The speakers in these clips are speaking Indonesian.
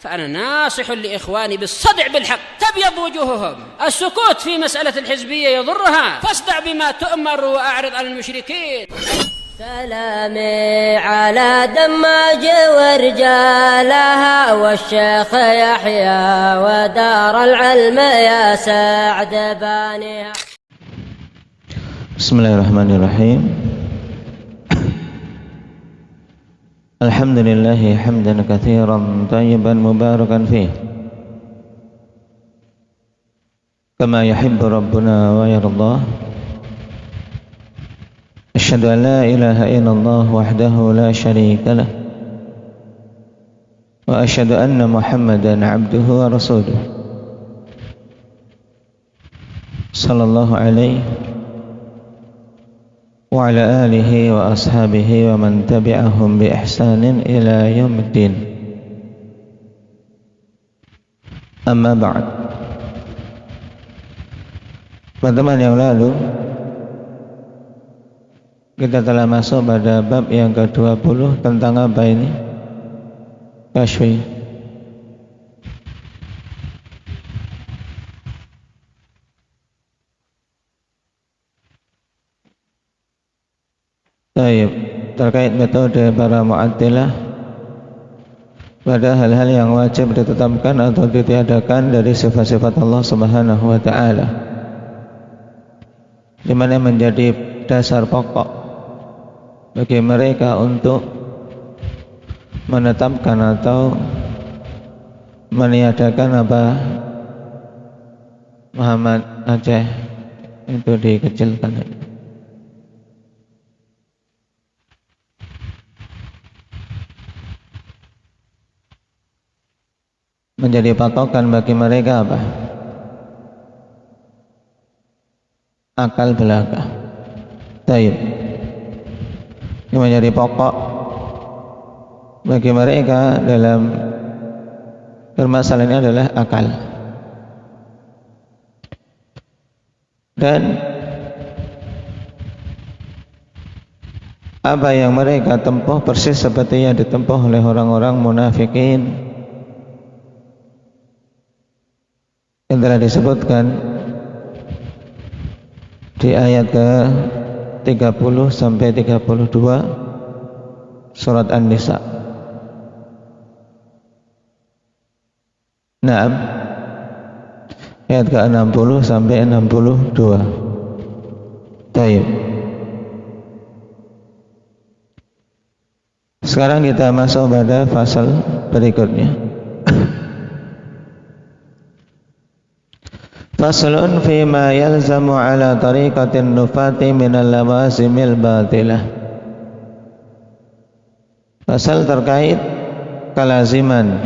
فأنا ناصح لإخواني بالصدع بالحق تبيض وجوههم. السكوت في مسألة الحزبية يضرها، فاصدع بما تؤمر وأعرض عن المشركين. سلامي على دماج ورجالها والشيخ يحيى ودار العلم يا سعد بانيها. Bismillahirrahmanirrahim. Alhamdulillah hamdan katsiran tayyiban mubarakan fih kama yuhibbu rabbuna wa yardah. Asyhadu an la ilaha illallah wahdahu la syarika lah wa asyhadu anna Muhammadan abduhu wa rasuluh sallallahu alaihi wa ala alihi wa ashabihi wa man tabi'ahum bi ihsanin ila yaumiddin. Amma ba'd. Teman-teman yang lalu kita telah masuk pada bab yang ke-20 tentang apa ini? Kasyfi. Terkait metode para Mu'attilah pada hal-hal yang wajib ditetapkan atau ditiadakan dari sifat-sifat Allah Subhanahu wa taala, di mana menjadi dasar pokok bagi mereka untuk menetapkan atau meniadakan apa Muhammad Aceh itu dikecilkan. Menjadi patokan bagi mereka apa? Akal belaka. Taib. Ini menjadi pokok bagi mereka dalam permasalahan ini adalah akal. Dan apa yang mereka tempuh persis seperti yang ditempuh oleh orang-orang munafikin yang telah disebutkan di ayat ke-30 sampai 32 surat An-Nisa. Naam, ayat ke-60 sampai 62. Baik. Sekarang kita masuk pada fasal berikutnya. Faslun fima yalzamu ala tariqatin nufati minal lawazimil batilah. Fasal terkait kelaziman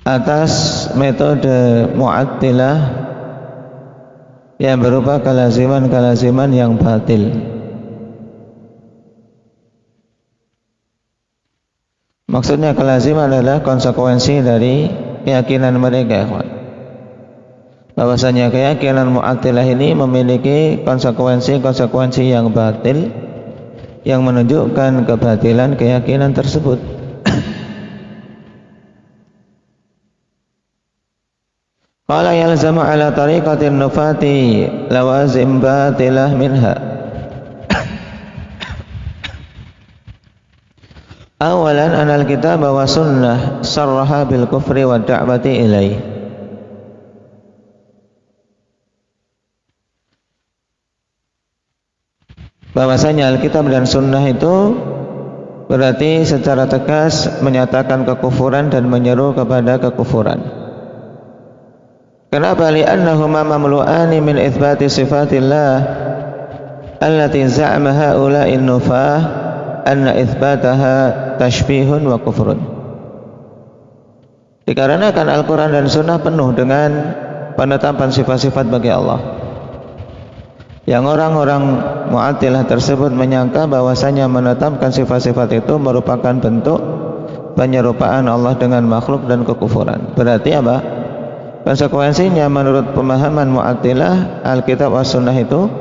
atas metode Mu'attilah yang berupa kelaziman-kelaziman yang batil. Maksudnya kelaziman adalah konsekuensi dari keyakinan mereka, bahwasanya keyakinan Mu'attilah ini memiliki konsekuensi yang batil yang menunjukkan kebatilan keyakinan tersebut. Qala yalzamu ala tariqatin nufati lawazim batilah minha. Awalan anal kitab wa sunnah sarraha bil kufri wa da'wati ilaih. Bahwasanya Alkitab dan Sunnah itu berarti secara tegas menyatakan kekufuran dan menyeru kepada kekufuran. Kenapa? Li'annahuma mamlu'ani min itsbati sifatillah allati za'ama ha'ula'in nufah anna itsbataha tashbihun wa kufrun. Dikarenakan Al-Quran dan Sunnah penuh dengan penetapan sifat-sifat bagi Allah, yang orang-orang Mu'attilah tersebut menyangka bahwasanya menetapkan sifat-sifat itu merupakan bentuk penyerupaan Allah dengan makhluk dan kekufuran. Berarti apa? Konsekuensinya menurut pemahaman Mu'attilah, Alkitab was Sunnah itu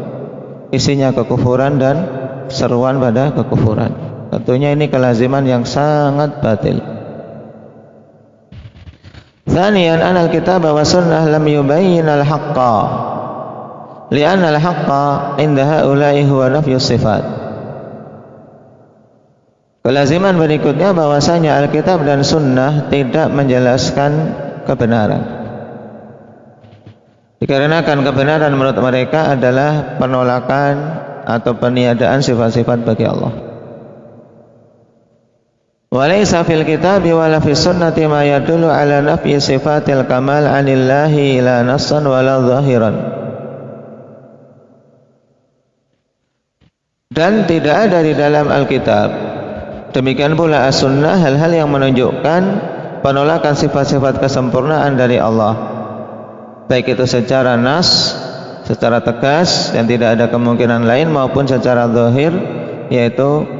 isinya kekufuran dan seruan pada kekufuran. Tentunya ini kelaziman yang sangat batil. Tsaniyan anal kitab wa sunnah lam yubayyin al-haqqa li'anna al-haqqa inda haula'i huwa nafyus sifat. Kelaziman berikutnya bahwasanya Alkitab dan Sunnah tidak menjelaskan kebenaran. Dikarenakan kebenaran menurut mereka adalah penolakan atau peniadaan sifat-sifat bagi Allah. Walaysa fil kitabi wala fis sunnati ma yadullu ala nafyi sifatil kamal 'anillahi la nassan wala zahiran. Dan tidak ada di dalam Alkitab, demikian pula As-Sunnah, hal-hal yang menunjukkan penolakan sifat-sifat kesempurnaan dari Allah, baik itu secara nas, secara tegas dan tidak ada kemungkinan lain, maupun secara zahir, yaitu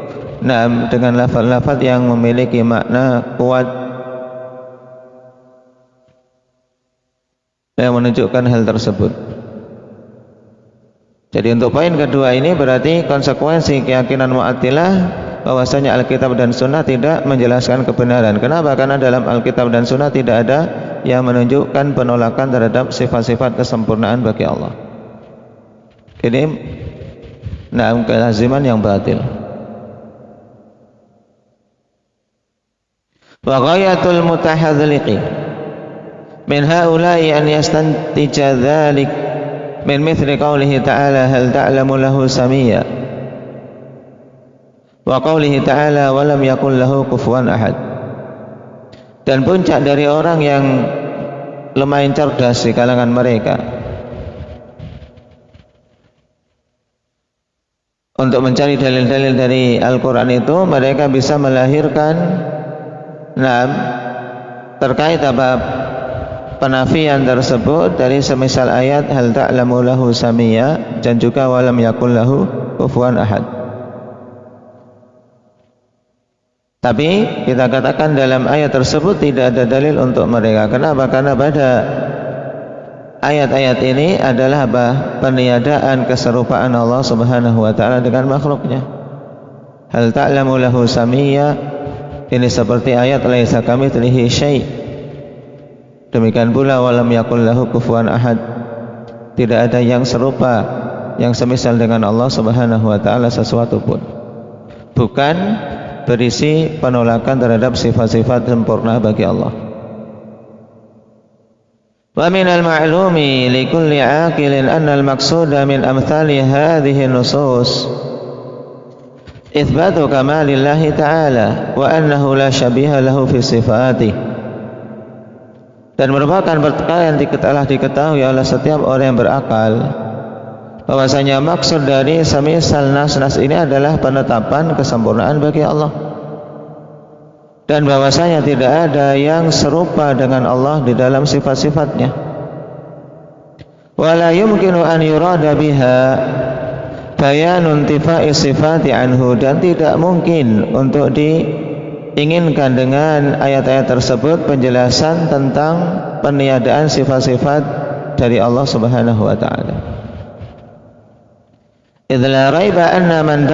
dengan lafaz-lafaz yang memiliki makna kuat yang menunjukkan hal tersebut. Jadi untuk poin kedua ini berarti konsekuensi keyakinan Mu'attilah bahwasanya Alkitab dan Sunnah tidak menjelaskan kebenaran. Kenapa? Karena dalam Alkitab dan Sunnah tidak ada yang menunjukkan penolakan terhadap sifat-sifat kesempurnaan bagi Allah. Ini kelaziman yang batil. Wa ghayatul mutahadzliqi min haula'i an yastantija dzalik min mithli qawlihi ta'ala hal ta'lamu lahu samiyya wa qawlihi ta'ala wa lam yakul lahu kufuwan ahad. Dan puncak dari orang yang lumayan cerdas di kalangan mereka untuk mencari dalil-dalil dari Al-Quran itu, mereka bisa melahirkan terkait penafian tersebut dari semisal ayat hal ta'lamu lahu samiyya dan juga walam yakul lahu kufuwan ahad. Tapi kita katakan dalam ayat tersebut tidak ada dalil untuk mereka. Kenapa? Karena pada ayat-ayat ini adalah peniadaan keserupaan Allah Subhanahu wa taala dengan makhluknya. Hal ta'lamu lahu samiyya ini seperti ayat laisa kamitslihi syai'. Demikian pula walam yakul lahu kufuwan ahad. Tidak ada yang serupa, yang semisal dengan Allah Subhanahu wa taala sesuatu pun. Bukan berisi penolakan terhadap sifat-sifat sempurna bagi Allah. Wa minal ma'lumi likulli 'aqilin anna al-maqsuda min amthali hadhihi nusus itsbatu kamalillahi ta'ala wa annahu la syabiha lahu fi sifatih. Dan merupakan perkara yang telah diketahui oleh setiap orang yang berakal bahwasanya maksud dari semisal nas-nas ini adalah penetapan kesempurnaan bagi Allah, dan bahwasanya tidak ada yang serupa dengan Allah di dalam sifat-sifatnya. Wala yumkinu an yurada biha bayanun tifai sifati anhu, dan tidak mungkin untuk diinginkan dengan ayat-ayat tersebut penjelasan tentang peniadaan sifat-sifat dari Allah Subhanahu wa taala. Idz la raiba anna man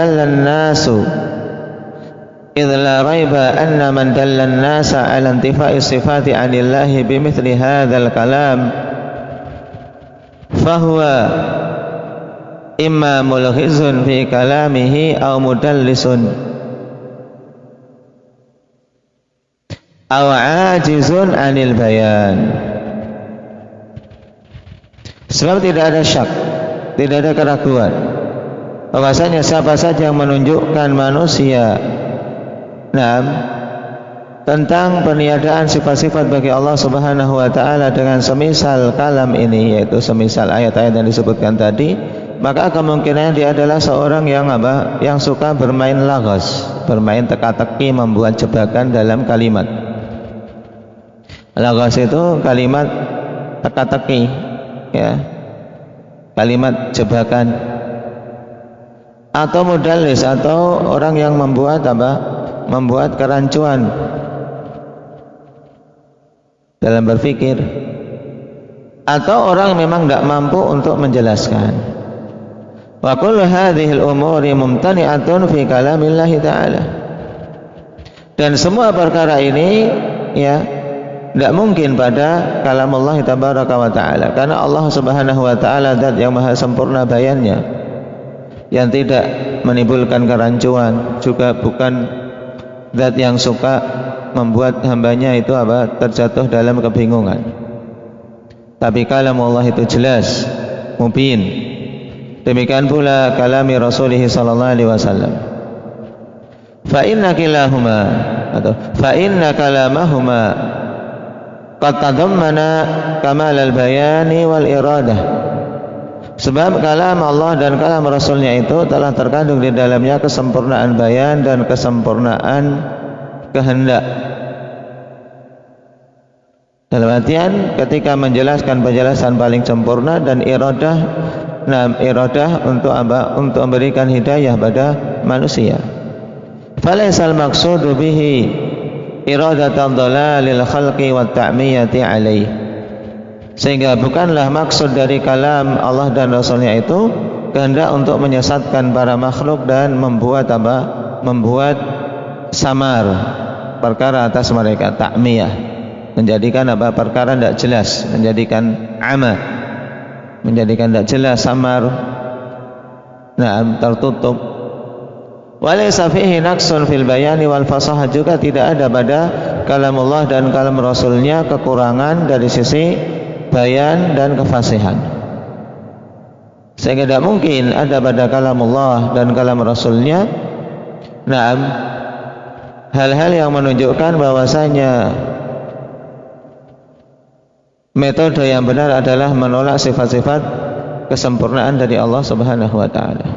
dalla an-nasa ala intifai sifati 'anillahi bimithli hadzal kalam fahuwa imma mulghizun fi kalamihi aw mudallisun aw ajizun 'anil bayan. Sebab tidak ada syak, tidak ada keraguan bahwasanya siapa saja yang menunjukkan manusia tentang peniadaan sifat-sifat bagi Allah Subhanahu wa taala dengan semisal kalam ini, yaitu semisal ayat-ayat yang disebutkan tadi, maka kemungkinan dia adalah seorang yang yang suka bermain lagos, bermain teka-teki, membuat jebakan dalam kalimat. Lagos itu kalimat teka-teki, ya, kalimat jebakan, atau mudallis, atau orang yang membuat membuat kerancuan dalam berpikir, atau orang memang tidak mampu untuk menjelaskan. Wa kullu hadhil umuri mumtani'atun fi kalamillahi ta'ala. Dan semua perkara ini ya tidak mungkin pada kalam Allah tabaraka wa ta'ala, karena Allah subhanahu wa ta'ala zat yang maha sempurna bayannya, yang tidak menimbulkan kerancuan, juga bukan zat yang suka membuat hambanya itu terjatuh dalam kebingungan. Tapi kalam Allah itu jelas, mubin. Demikian pula kalami Rasulullah sallallahu alaihi wasallam. Fa inna kilahuma atau fa inna kalamahuma qad tadammana kamal al-bayani wal iradah. Sebab kalam Allah dan kalam Rasulnya itu telah terkandung di dalamnya kesempurnaan bayan dan kesempurnaan kehendak. Dalam artian ketika menjelaskan penjelasan paling sempurna, dan iradah, untuk untuk memberikan hidayah pada manusia. Falaisal maqsudu bihi iradatan dhalalil khalqi wat ta'miyati alaih. Sehingga bukanlah maksud dari kalam Allah dan Rasulnya itu kehendak untuk menyesatkan para makhluk dan membuat membuat samar perkara atas mereka, ta'miyah, menjadikan perkara tidak jelas, menjadikan ama, menjadikan tidak jelas, samar, tertutup. Walaysa fihi naqsun fil bayani wal fasahah, juga tidak ada pada kalam Allah dan kalam Rasulnya kekurangan dari sisi bayan dan kefasihan. Sehingga tidak mungkin ada pada kalam Allah dan kalam Rasulnya hal-hal yang menunjukkan bahwasanya metode yang benar adalah menolak sifat-sifat kesempurnaan dari Allah Subhanahu wa taala.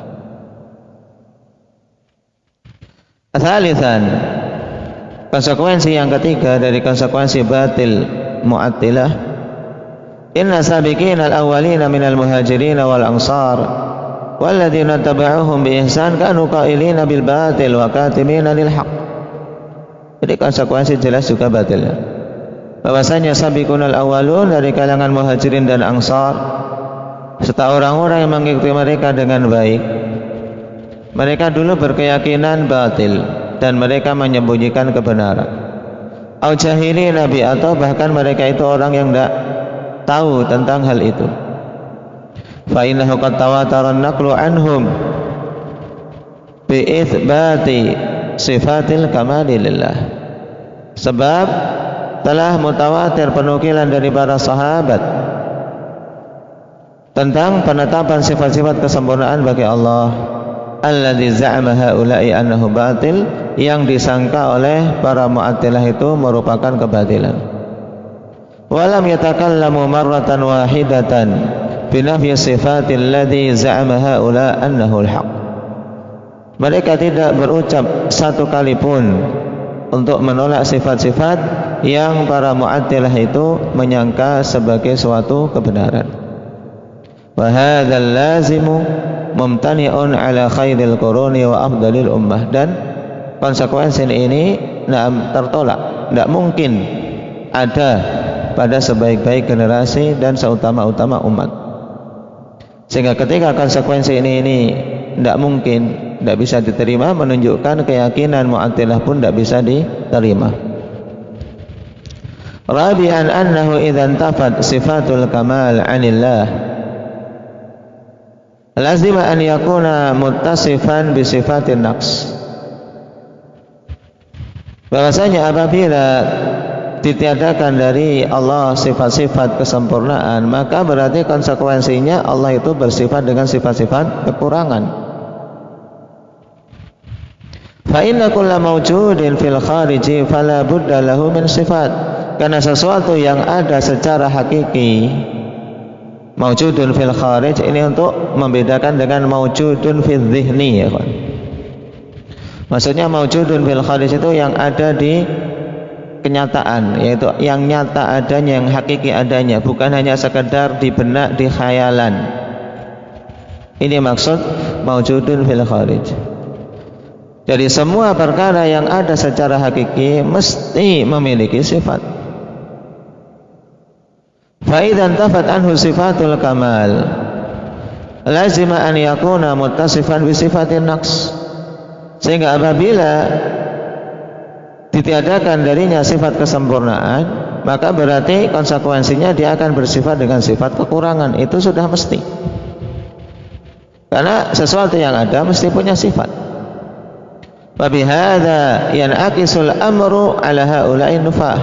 Tsalitsan, konsekuensi yang ketiga dari konsekuensi batil Mu'attilah, inna sabiqina al-awwalina minal muhajirin wal ansar walladzina tabauhum bi ihsan kanu qailina bil batil wa katimina lil haqq. Jadi konsekuensi jelas juga batil. Bahwasanya sabiqunal awwalun dari kalangan muhajirin dan ansar, serta orang-orang yang mengikuti mereka dengan baik, mereka dulu berkeyakinan batil dan mereka menyembunyikan kebenaran. Au jahili nabi, atau bahkan mereka itu orang yang tidak tahu tentang hal itu. Fa innahu qad tawatara an-naqlu anhum bi itsbati sifatil kamali lillah. Sebab telah mutawatir penukilan dari para sahabat tentang penetapan sifat-sifat kesempurnaan bagi Allah. Alladzi za'ama haula'i annahu batil, yang disangka oleh para Mu'attilah itu merupakan kebatilan. Walam yatakallamu marratan wahidatan binafyi sifatil ladzi za'ama haula annahu al-haq. Mereka tidak berucap satu kali pun untuk menolak sifat-sifat yang para Mu'attilah itu menyangka sebagai suatu kebenaran. Wa hadzal lazimu mumtani'un ala khairil quruni wa afdalil ummah, dan konsekuensi ini tertolak, tidak mungkin ada pada sebaik-baik generasi dan seutama-utama umat. Sehingga ketika konsekuensi ini tidak mungkin, tidak bisa diterima, menunjukkan keyakinan Mu'attilah pun tidak bisa diterima. Rabi'an annahu idzan tafat sifatul kamal 'anillah lazima an yakuna muttasifan bi sifatin naqs. Bahwasanya apabila ditiadakan dari Allah sifat-sifat kesempurnaan, maka berarti konsekuensinya Allah itu bersifat dengan sifat-sifat kekurangan. Fa inna kulla mawjudin fil khariji fala budda lahu min sifat. Karena sesuatu yang ada secara hakiki, mawjudun fil kharij, ini untuk membedakan dengan mawjudun fil dhihni, ya kan? Maksudnya mawjudun fil kharij itu yang ada di kenyataan, yaitu yang nyata adanya, yang hakiki adanya, bukan hanya sekedar di benak, di khayalan. Ini maksud mawjudun fil kharij. Jadi semua perkara yang ada secara hakiki mesti memiliki sifat. Fa idzan tafat anhu sifatul kamal lazima an yakuna muttasifan bi sifatin naqs. Sehingga apabila ditiadakan darinya sifat kesempurnaan, maka berarti konsekuensinya dia akan bersifat dengan sifat kekurangan. Itu sudah mesti, karena sesuatu yang ada mesti punya sifat. Wabihadza yan'aqisul amru ala haula'i nufah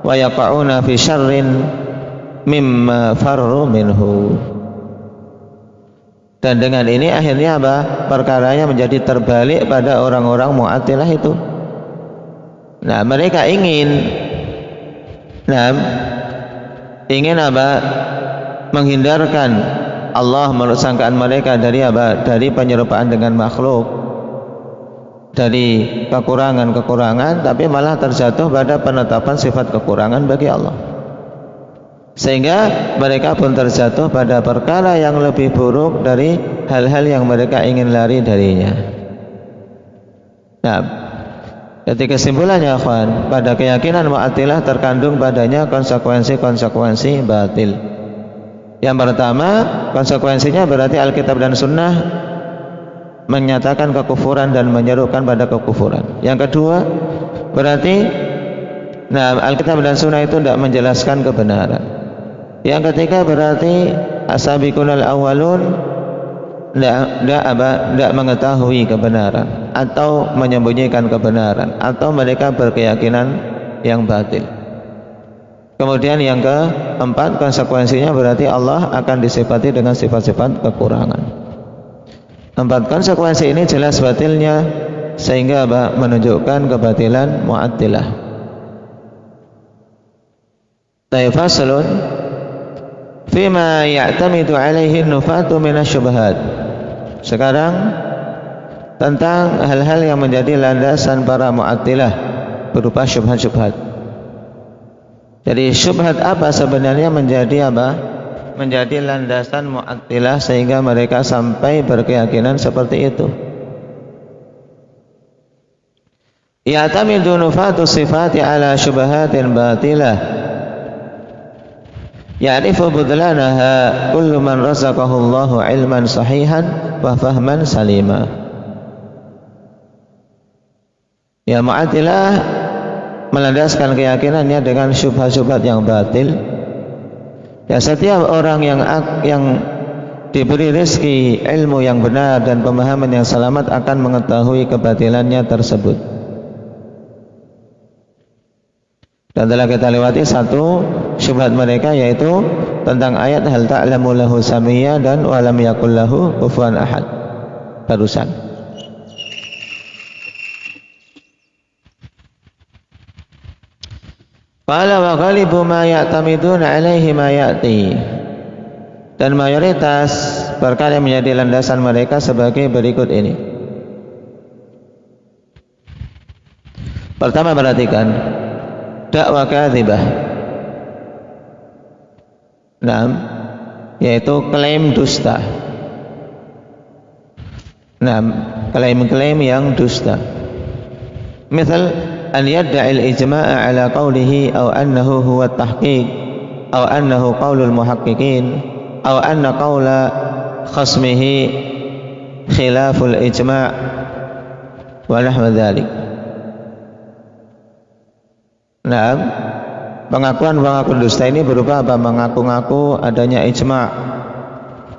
wa yaqa'una fi syarrin mimma farru minhu. Dan dengan ini akhirnya apa? Perkaranya menjadi terbalik pada orang-orang Mu'attilah itu. Nah, mereka ingin apa? Menghindarkan Allah menurut sangkaan mereka dari apa? Dari penyerupaan dengan makhluk, dari kekurangan-kekurangan, tapi malah terjatuh pada penetapan sifat kekurangan bagi Allah, sehingga mereka pun terjatuh pada perkara yang lebih buruk dari hal-hal yang mereka ingin lari darinya. Nah, jadi kesimpulannya, akhwan, pada keyakinan Mu'attilah terkandung padanya konsekuensi-konsekuensi batil. Yang pertama, konsekuensinya berarti Alkitab dan Sunnah menyatakan kekufuran dan menyerukan pada kekufuran. Yang kedua, berarti Alkitab dan Sunnah itu tidak menjelaskan kebenaran. Yang ketiga, berarti as-sabiqunal awwalun tidak mengetahui kebenaran atau menyembunyikan kebenaran, atau mereka berkeyakinan yang batil. Kemudian yang keempat, konsekuensinya berarti Allah akan disifati dengan sifat-sifat kekurangan. Empat konsekuensi ini jelas batilnya, sehingga menunjukkan kebatilan Mu'attilah. Faslun fima ya'tamidu alaihi nufatu minasyubhat. Sekarang tentang hal-hal yang menjadi landasan para Mu'attilah berupa syubhat-syubhat. Jadi syubhat apa sebenarnya menjadi apa? Menjadi landasan Mu'attilah sehingga mereka sampai berkeyakinan seperti itu. Ya'tamidu nufatu sifati ala syubhatin batilah ya'rifu budlanaha kullu man razaqahu Allahu ilman sahihan wa fahman salima. Ya, Mu'attilah melandaskan keyakinannya dengan syubhat-syubhat yang batil. Ya, setiap orang yang diberi rezeki ilmu yang benar dan pemahaman yang selamat akan mengetahui kebatilannya tersebut. Dan telah kita lewati satu syubhat mereka, yaitu tentang ayat hal ta'lamu lahu samiyya dan wa lam yakul lahu kufuwan ahad barusan. Qala wa ghalibu ma ya'tamiduna alaihi ma ya'ti. Dan mayoritas perkara yang menjadi landasan mereka sebagai berikut ini. Pertama, perhatikan dakwah kadzibah. Yaitu klaim dusta. Klaim-klaim yang dusta. Misal an yadda'i al-ijma'a ala qawlihi aw annahu huwa at-tahqiq aw annahu qawlul muhaqqiqin aw anna qawla khasmihi khilaful ijma' wa nahwa dhalik. Pengakuan-pengakuan dusta ini berupa apa? Mengaku-ngaku adanya ijma'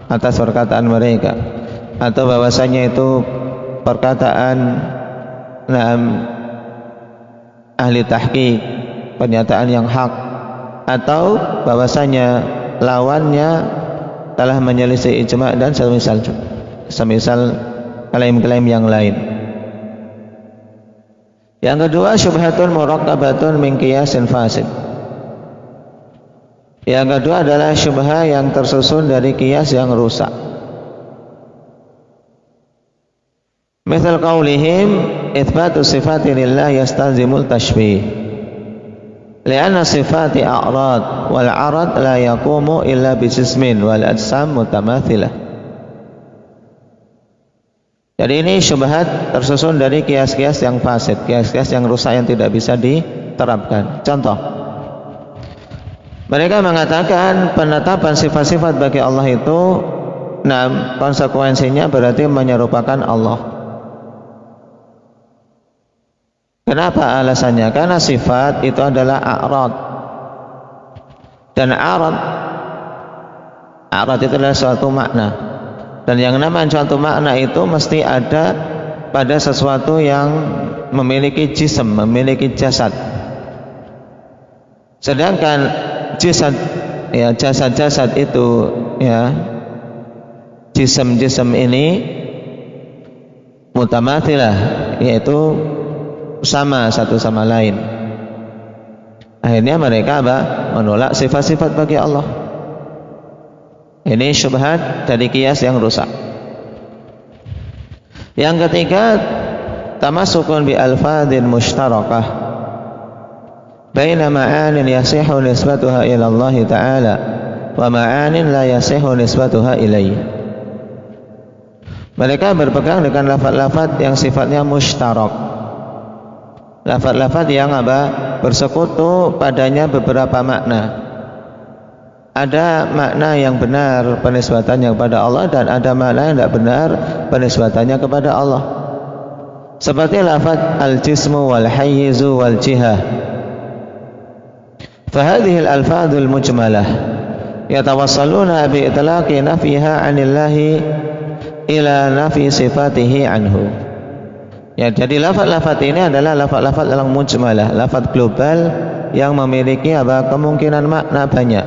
atas perkataan mereka, atau bahwasanya itu perkataan ahli tahqiq, pernyataan yang hak, atau bahwasanya lawannya telah menyelisih ijma' dan semisal klaim-klaim yang lain. Yang kedua, syubhatun murakkabatun min qiyasin fasid. Yang kedua adalah syubhah yang tersusun dari qiyas yang rusak. Misal qaulihim itsbatu sifati lillah yastalzimul tashbih. Lianna sifati a'rad wal 'arad la yaqumu illa bi jismin wal ajsam mutamathilah. Jadi ini syubhat tersusun dari kias-kias yang fasid, kias-kias yang rusak yang tidak bisa diterapkan. Contoh, mereka mengatakan penetapan sifat-sifat bagi Allah itu konsekuensinya berarti menyerupakan Allah. Kenapa alasannya? Karena sifat itu adalah a'rad. Dan a'rad itu adalah suatu makna. Dan yang namanya suatu makna itu mesti ada pada sesuatu yang memiliki jism, memiliki jasad. Sedangkan jasad-jasad itu ya, jism ini mutamathilah, yaitu sama satu sama lain. Akhirnya mereka menolak sifat-sifat bagi Allah. Ini syubhat dari qiyas yang rusak. Yang ketiga, tamassukun bi alfadhin mushtarakah baina ma'anin yasihu nisbatuha ila Allah Ta'ala wa ma'anin la yasihu nisbatuha ilaihi. Mereka berpegang dengan lafaz-lafaz yang sifatnya mushtarak. Lafaz-lafaz yang bersekutu padanya beberapa makna. Ada makna yang benar penisbatannya kepada Allah dan ada makna yang tidak benar penisbatannya kepada Allah. Seperti lafaz al-jismu wal hayyizu wal jihah. Fahadhihi al-alfadhul mujmalah yatawassaluna bi itlaqi nafiha 'anillahi ila nafi sifatihi anhu. Ya, jadi lafaz-lafaz ini adalah lafaz-lafaz yang mujmalah, lafaz global yang memiliki kemungkinan makna banyak.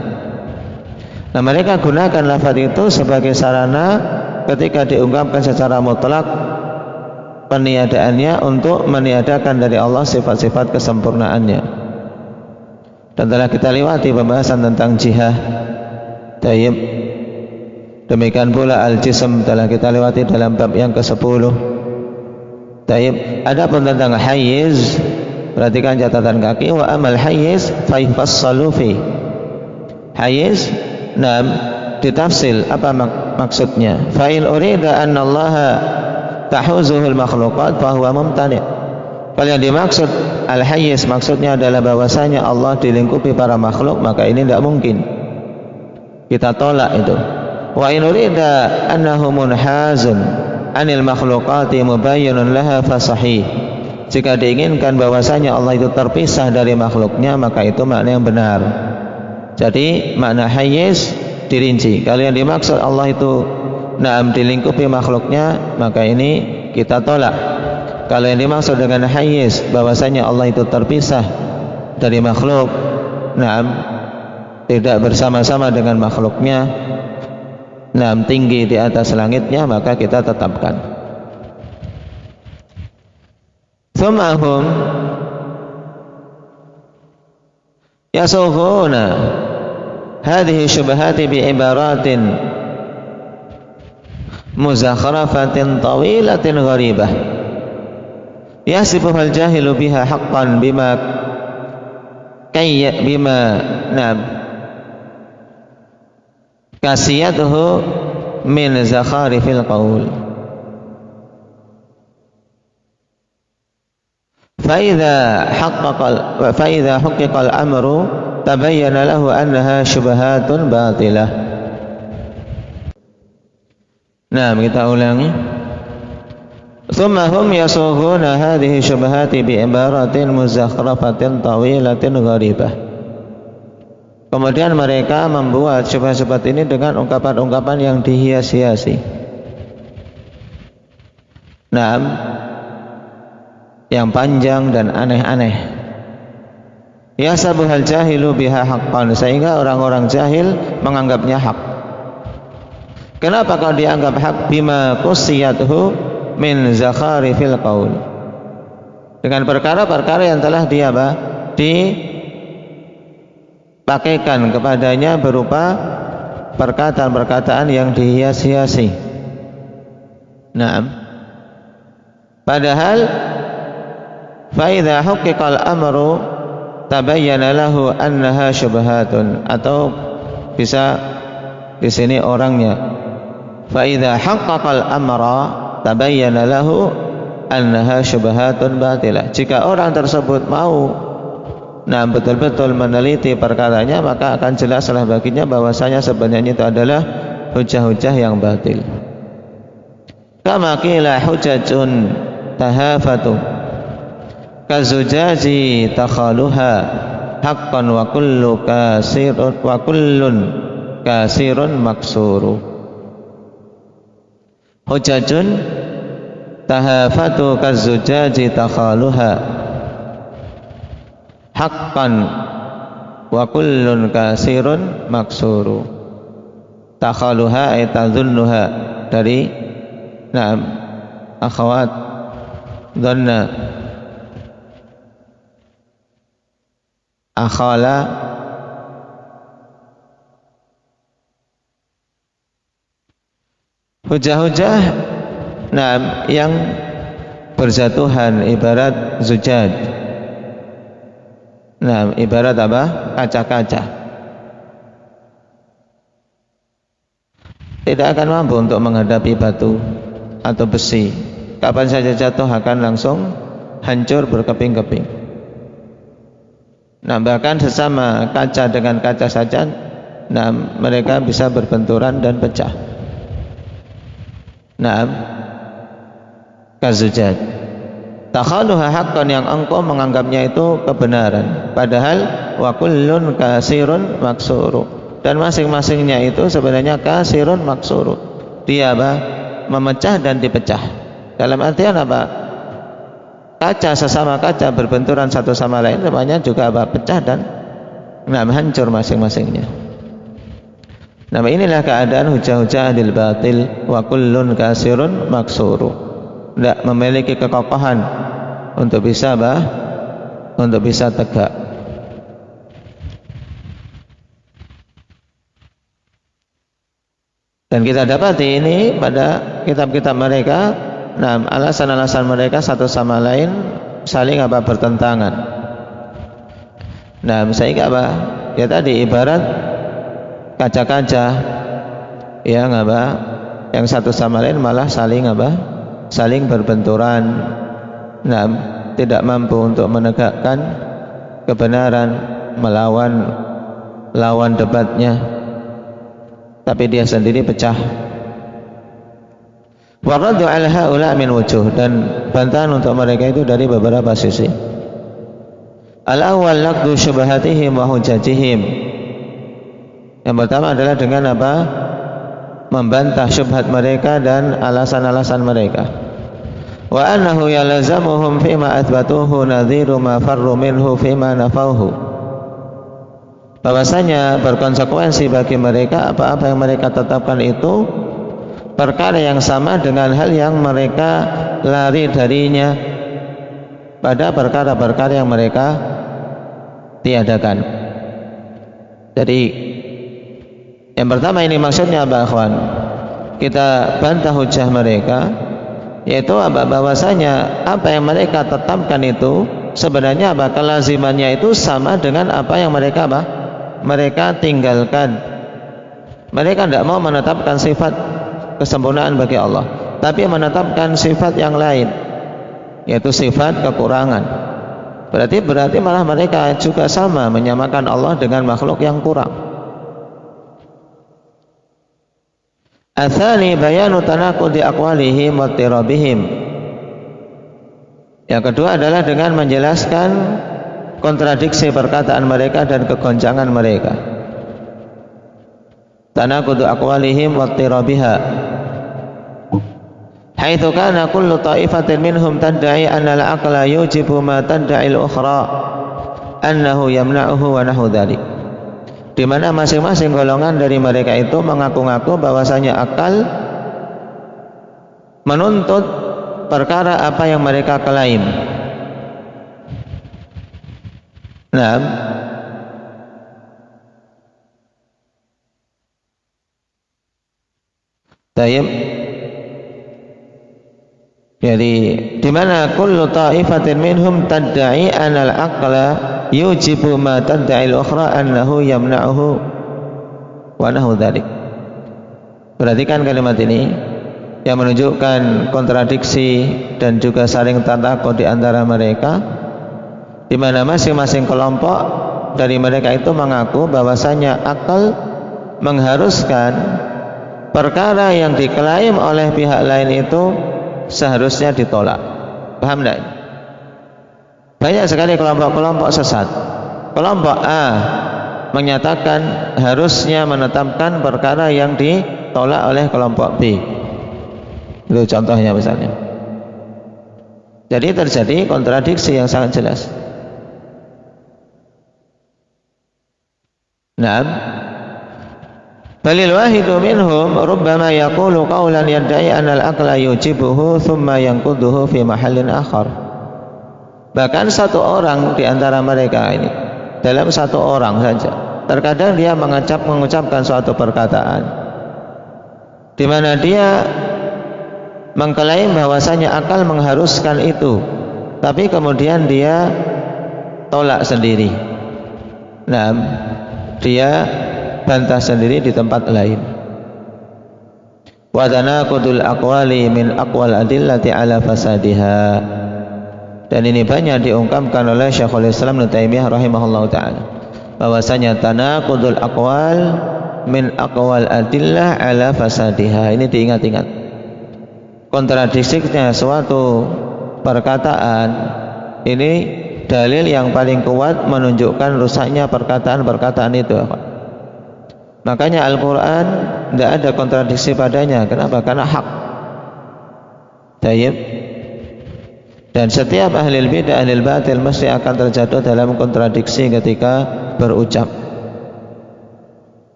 Nah, mereka gunakan lafaz itu sebagai sarana ketika diungkapkan secara mutlak peniadaannya untuk meniadakan dari Allah sifat-sifat kesempurnaannya. Dan telah kita lewati pembahasan tentang jihah. Tayyib. Demikian pula al-jism telah kita lewati dalam bab yang ke-10. Tayyib. Adapun tentang hayyiz, perhatikan catatan kaki, wa amal hayyiz fa yufassalu fi. Hayyiz ditafsil apa maksudnya. Fa in urida anna Allah tahuzuhul makhluqat fa huwa mumtani'. Kalau yang dimaksud al-hayyiz maksudnya adalah bahwasanya Allah dilingkupi para makhluk, maka ini tidak mungkin. Kita tolak itu. Wa in urida annahu munhazun anil makhluqati mubayyinun laha fa sahih. Jika diinginkan bahwasanya Allah itu terpisah dari makhluknya, maka itu makna yang benar. Jadi makna hayyiz dirinci. Kalau yang dimaksud Allah itu dilingkupi makhluknya, maka ini kita tolak. Kalau yang dimaksud dengan hayyiz bahwasanya Allah itu terpisah dari makhluk, tidak bersama-sama dengan makhluknya, tinggi di atas langitnya, maka kita tetapkan. Tsumahum yasughuna hadhihi syubhati bi ibaratin muzakhrafatin tawilatin gharibah yasifuhal jahilu biha haqqan bima kasiyatuhu min zakharifil qaul. فإذا حقق الأمر تبين له أنها شبهات باطلة. kita ulangi. ثم هم يصوغون هذه الشبهات بعبارات مزخرفة طويلة غريبة. Kemudian mereka membuat syubhat-syubhat ini dengan ungkapan-ungkapan yang dihias-hiasi. Yang panjang dan aneh-aneh. Yasabuhal jahilu biha haqqan, sehingga orang-orang jahil menganggapnya hak. Kenapa kalau dianggap hak? Bima qusiyatuhu min zakharifil qaul, dengan perkara-perkara yang telah dipakaikan kepadanya berupa perkataan-perkataan yang dihias-hiasi. Padahal فَإِذَا حُقِّقَ الْأَمْرُ تَبَيَّنَ لَهُ أَنَّهَا شُبْهَاتٌ, atau bisa di sini orangnya فَإِذَا حَقَّقَ الْأَمْرَ تَبَيَّنَ لَهُ أَنَّهَا شُبْهَاتٌ بَاطِلَةٌ. Jika orang tersebut mau betul-betul meneliti perkaranya, maka akan jelaslah baginya bahwasanya sebenarnya itu adalah hujah-hujah yang batil. Kama qila hujajun tahafatu, kazujaji takhaluha haqqan wa kullun kasirun maksuru. Hujajun tahafatu kazujaji takhaluha haqqan wa kullun kasirun maksuru. Takhaluha ay tadhunnuha, dari akhawat dhanna, akhala hujah-hujah yang berjatuhan ibarat zujad. Ibarat apa? Kaca-kaca. Tidak akan mampu untuk menghadapi batu atau besi. Kapan saja jatuh akan langsung hancur berkeping-keping. Bahkan sesama kaca dengan kaca saja, mereka bisa berbenturan dan pecah. Kazujad. Takhaluha haqqan, yang engkau menganggapnya itu kebenaran, padahal wa kullun kasirun maksuru, dan masing-masingnya itu sebenarnya kasirun maksuru. Dia memecah dan dipecah. Dalam artian apa? Kaca sesama kaca berbenturan satu sama lain, semuanya juga pecah dan hancur masing-masingnya. Inilah keadaan hujah-hujah adil batil, wa kullun kasirun maksuru. Tidak memiliki kekokohan untuk bisa tegak. Dan kita dapati ini pada kitab-kitab mereka, alasan-alasan mereka satu sama lain saling bertentangan. Sehingga ya tadi ibarat kaca-kaca yang satu sama lain malah saling berbenturan, tidak mampu untuk menegakkan kebenaran, melawan lawan debatnya, tapi dia sendiri pecah. Waraddu ala haula min wujuh, dan bantahan untuk mereka itu dari beberapa sisi. Al-awwal naqdu syubhatihim wa hujajihim. Yang pertama adalah dengan membantah syubhat mereka dan alasan-alasan mereka. Wa annahu yalzamuhum fima athbatuhu nadhiru ma farru minhu fima nafauhu. Bahwasanya berkonsekuensi bagi mereka apa-apa yang mereka tetapkan itu perkara yang sama dengan hal yang mereka lari darinya pada perkara-perkara yang mereka tiadakan. Jadi yang pertama ini maksudnya ikhwan, kita bantah hujah mereka, yaitu bahwasanya apa yang mereka tetapkan itu sebenarnya kelazimannya itu sama dengan apa yang mereka tinggalkan. Mereka tidak mau menetapkan sifat kesempurnaan bagi Allah, tapi menetapkan sifat yang lain, yaitu sifat kekurangan. Berarti malah mereka juga sama menyamakan Allah dengan makhluk yang kurang. Atsani bayanu tanaqudi aqwalihim wa tirabihim. Yang kedua adalah dengan menjelaskan kontradiksi perkataan mereka dan kegoncangan mereka. Tanaqudu aqwalihim wa tirabiha. Haitsu kana kullu ta'ifatin minhum tad'i anna al-aqla yujibu ma tad'i al-ukhra annahu yamna'uhu wa nahu dzalik. Di mana masing-masing golongan dari mereka itu mengaku-ngaku bahwasanya akal menuntut perkara apa yang mereka klaim. Tayyib. Jadi di mana kullu ta'ifatin minhum tad'i anal aqla yujibu ma tad'i al-ukhra annahu yamna'uhu wa nahu dzalik. Perhatikan kalimat ini yang menunjukkan kontradiksi dan juga saling tantakut di antara mereka, di mana masing-masing kelompok dari mereka itu mengaku bahwasanya akal mengharuskan perkara yang diklaim oleh pihak lain itu seharusnya ditolak. Paham tidak? Banyak sekali kelompok-kelompok sesat. Kelompok A menyatakan harusnya menetapkan perkara yang ditolak oleh kelompok B. Itu contohnya misalnya. Jadi terjadi kontradiksi yang sangat jelas. Naam. Balil wahidu minhum rubbama yaqulu qawlan yadda'i anna al-aqla yujibuhu thumma yanquduhu fi mahallin akhar. Bahkan satu orang di antara mereka ini, dalam satu orang saja, terkadang dia mengucapkan suatu perkataan di mana dia mengklaim bahwasanya akal mengharuskan itu, tapi kemudian dia tolak sendiri. Nah, dia bantah sendiri di tempat lain. Wa tanaqudul aqwali min aqwal adillati ala fasadiha. Dan ini banyak diungkapkan oleh Syekhul Islam Ibnu Taimiyah rahimahullahu taala, bahwasanya tanaqudul aqwal min aqwal adillah ala fasadiha. Ini diingat-ingat. Kontradiksinya suatu perkataan ini dalil yang paling kuat menunjukkan rusaknya perkataan-perkataan itu. Makanya Al-Quran tidak ada kontradiksi padanya. Kenapa? Karena hak. Tayyib. Dan setiap ahli bidah, ahli batil mesti akan terjatuh dalam kontradiksi ketika berucap.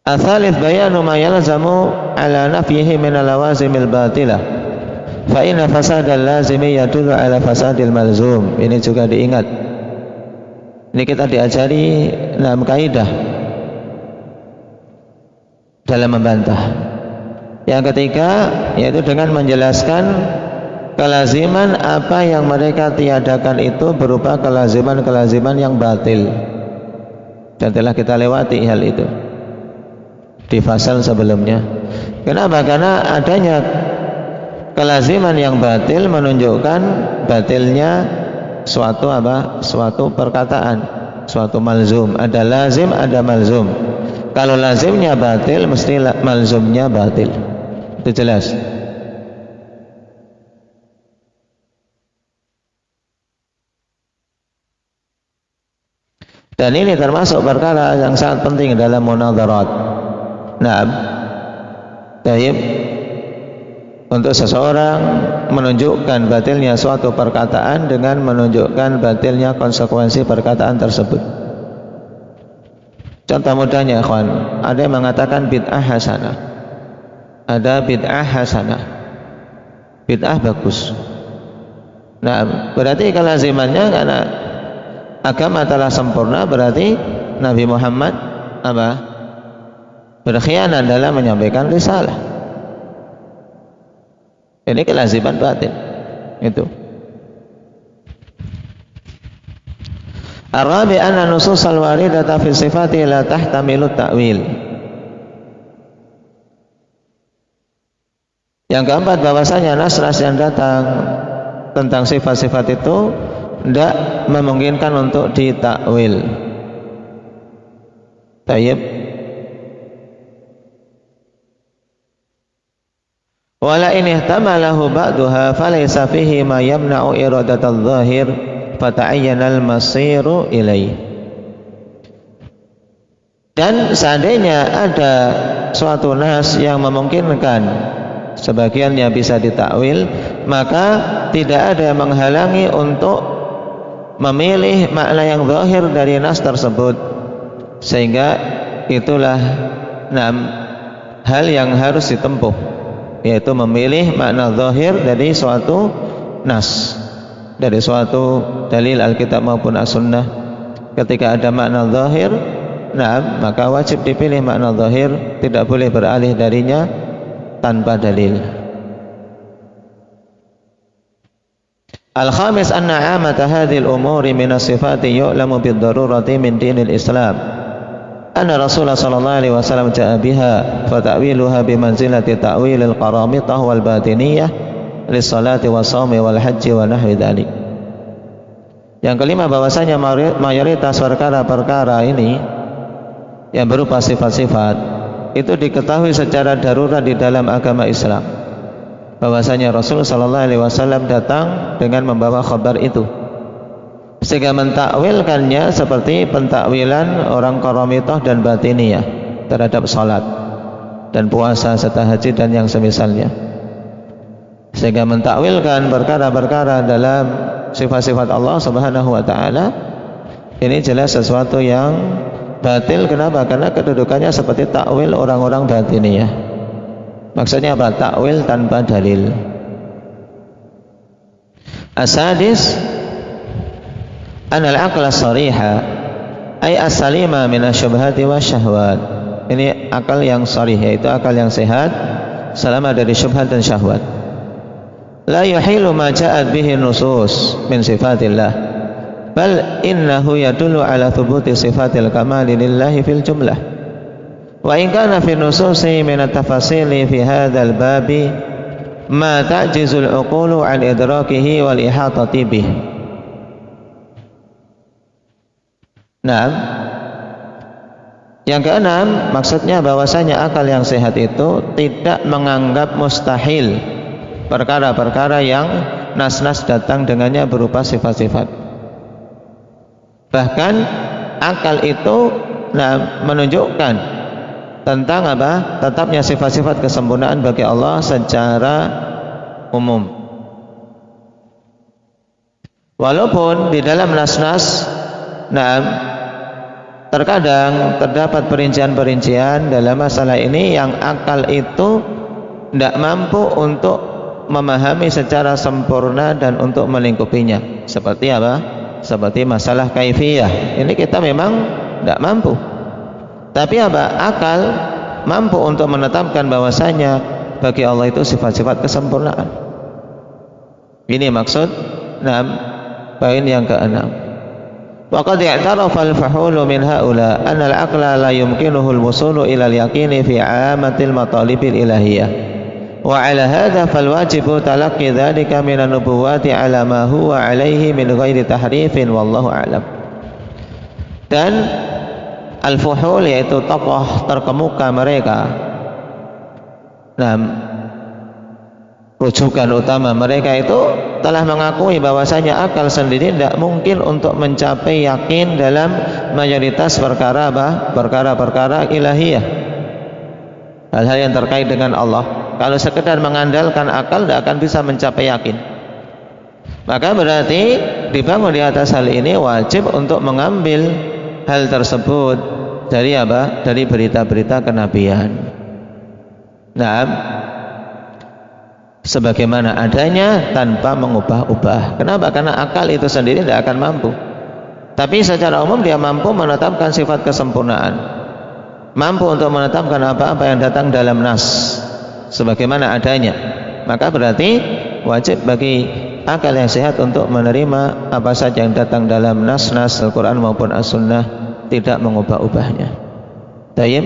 Atsalits bayanu ma yalzamu ala nafyihi min al-lawazimil batilah. Fa inna fasadal lazimi yadullu ala fasadil malzum. Ini juga diingat. Ini kita diajari dalam kaidah dalam membantah. Yang ketiga yaitu dengan menjelaskan kelaziman apa yang mereka tiadakan itu berupa kelaziman-kelaziman yang batil. Dan telah kita lewati hal itu di fasal sebelumnya. Kenapa? Karena adanya kelaziman yang batil menunjukkan batilnya suatu apa? Suatu perkataan, suatu malzum. Ada lazim, ada malzum. Kalau lazimnya batil, mesti malzumnya batil. Itu jelas. Dan ini termasuk perkara yang sangat penting dalam munadharat. Naam. Tayyib. Untuk seseorang menunjukkan batilnya suatu perkataan dengan menunjukkan batilnya konsekuensi perkataan tersebut. Contoh mudahnya, ikhwan, ada yang mengatakan bid'ah hasanah. Ada bid'ah hasanah. Bid'ah bagus. Nah, berarti kelazimannya karena agama telah sempurna, berarti Nabi Muhammad apa? Berkhianat dalam menyampaikan risalah. Ini kelaziman batin. Itu. Ar-rabi' anna nususal waridata fi sifati la tahtamilu ta'wil. Yang keempat, bahwasanya nas-nas yang datang tentang sifat-sifat itu tidak memungkinkan untuk ditakwil. Tayyib. Wala in ihtamalahu ba'daha falaysa fihi ma yamna'u iradatal zahir fata'ayyana al-masiru ilaih. Dan seandainya ada suatu nas yang memungkinkan sebagiannya bisa ditakwil, maka tidak ada yang menghalangi untuk memilih makna yang zahir dari nas tersebut. Sehingga itulah hal yang harus ditempuh, yaitu memilih makna zahir dari suatu nas, dari suatu dalil Alkitab maupun As-Sunnah. Ketika ada makna zahir, maka wajib dipilih makna zahir, tidak boleh beralih darinya tanpa dalil. Al-khamis anna 'amata hadhil umuri min as-sifati yu'lamu bid-darurati min dinil Islam. Anna Rasulullah sallallahu alaihi wasallam ja'a biha fa ta'wiluha bi manzilati ta'wilil qaramitah wal batiniyah lis-salati was-shaumi wal haji wa nahwi dzalik. Yang kelima, bahwasanya mayoritas perkara-perkara ini yang berupa sifat-sifat itu diketahui secara darurat di dalam agama Islam. Bahwasanya Rasul sallallahu alaihi wasallam datang dengan membawa khabar itu sehingga mentakwilkannya seperti pentakwilan orang Qaramithah dan Batiniyah terhadap salat dan puasa serta haji dan yang semisalnya, sehingga mentakwilkan perkara-perkara dalam sifat-sifat Allah Subhanahu wa taala ini jelas sesuatu yang batil. Kenapa? Karena kedudukannya seperti takwil orang-orang Batiniyah. Maksudnya apa? Takwil tanpa dalil. Asadis anal aqla sariha ay as-salima min asyubhati wasyahwat. Ini akal yang sharih, yaitu akal yang sehat, selama dari syubhat dan syahwat. La yuhilu ma ja'at bihi nusus min sifatillah, bal innahu yadullu ala thubuti sifatil kamali lillahi fil jumlah. Wa in kana fi nususi min at-tafasili fi hadzal babi ma ta'jizul uqulu an idrakihi wal ihatati bih. Nah, yang keenam, maksudnya bahwasanya akal yang sehat itu tidak menganggap mustahil perkara-perkara yang nas-nas datang dengannya berupa sifat-sifat. Bahkan akal itu menunjukkan tentang apa? Tetapnya sifat-sifat kesempurnaan bagi Allah secara umum. Walaupun di dalam nas-nas terkadang terdapat perincian-perincian dalam masalah ini yang akal itu tidak mampu untuk memahami secara sempurna dan untuk melingkupinya. Seperti apa? Seperti masalah kaifiyah. Ini kita memang tidak mampu. Tapi apa? Akal mampu untuk menetapkan bahwasanya bagi Allah itu sifat-sifat kesempurnaan. Ini maksud poin yang keenam. وقد اعترف الفحول من هؤلاء أن العقل لا يمكنه الوصول إلى اليقين في عامة المطالب الإلهية وعلى هذا فالواجب تلقي ذلك من النبوات على ما هو عليه من غير تحريف والله أعلم. Dan Al-Fuhul yaitu tokoh terkemuka mereka, rujukan utama mereka itu telah mengakui bahwasanya akal sendiri tidak mungkin untuk mencapai yakin dalam mayoritas perkara perkara-perkara ilahiyah, hal-hal yang terkait dengan Allah. Kalau sekedar mengandalkan akal tidak akan bisa mencapai yakin. Maka berarti dibangun di atas hal ini wajib untuk mengambil hal tersebut dari apa? Dari berita-berita kenabian. Sebagaimana adanya tanpa mengubah-ubah. Kenapa? Karena akal itu sendiri tidak akan mampu. Tapi secara umum dia mampu menetapkan sifat kesempurnaan, mampu untuk menetapkan apa-apa yang datang dalam nas sebagaimana adanya. Maka berarti wajib bagi akal yang sehat untuk menerima apa saja yang datang dalam nas-nas Al-Quran maupun As-Sunnah, tidak mengubah-ubahnya. Tayyib.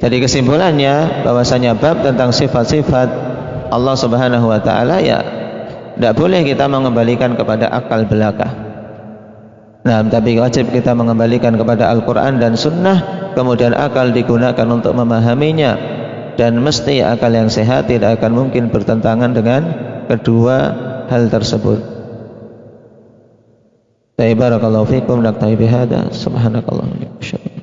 Jadi kesimpulannya bahwasanya bab tentang sifat-sifat Allah Subhanahu wa taala ya tidak boleh kita mengembalikan kepada akal belaka. Tapi wajib kita mengembalikan kepada Al-Quran dan Sunnah, kemudian akal digunakan untuk memahaminya, dan mesti akal yang sehat tidak akan mungkin bertentangan dengan kedua hal tersebut. Barakallahu fikum, naktafi bihadza, subhanakallahumma wa bihamdika.